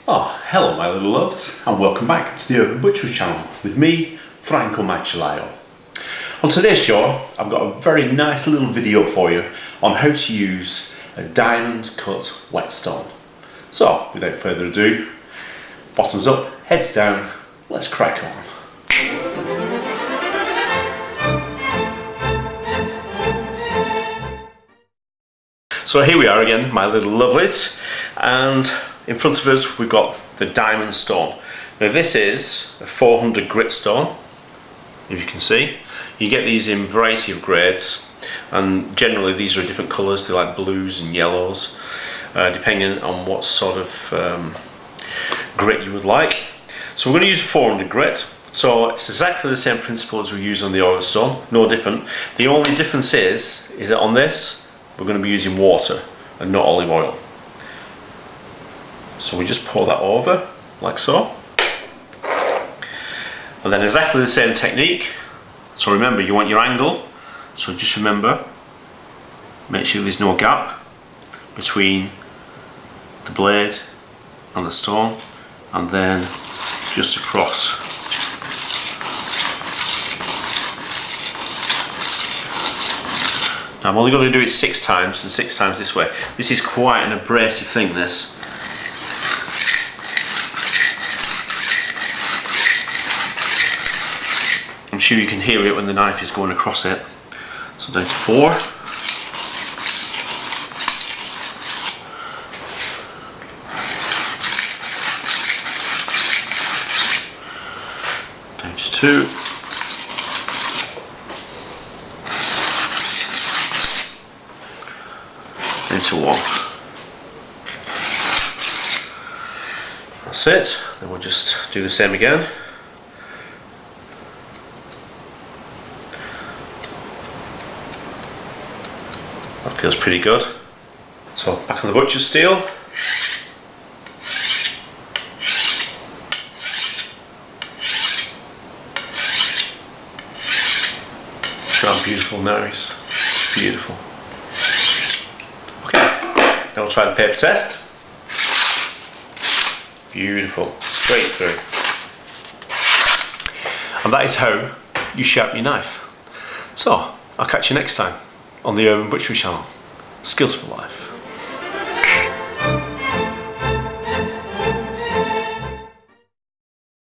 Oh, hello my little loves, and welcome back to the Urban Butchery channel with me, Franco Macilaio. On today's show, I've got a very nice little video for you on how to use a diamond cut whetstone. So, without further ado, bottoms up, heads down, let's crack on. So here we are again, my little lovelies, and in front of us we've got the diamond stone. Now this is a 400 grit stone, if you can see. You get these in a variety of grades, and generally these are different colours. They're like blues and yellows, depending on what sort of grit you would like. So we're going to use a 400 grit. So it's exactly the same principle as we use on the oil stone, no different. The only difference is that on this we're going to be using water and not olive oil. So we just pour that over like so, and then exactly the same technique. So remember, you want your angle, so just remember, make sure there's no gap between the blade and the stone, and then just across. Now I'm only going to do it 6 times and 6 times this way. This is quite an abrasive thing, this. I'm sure you can hear it when the knife is going across it. So down to 4. Down to 2. Down to 1. That's it. Then we'll just do the same again. That feels pretty good. So back on the butcher's steel. Look how beautiful now is. Beautiful. Okay, now we'll try the paper test. Beautiful, straight through. And that is how you sharpen your knife. So, I'll catch you next time on the Urban Butchery channel. Skills for life.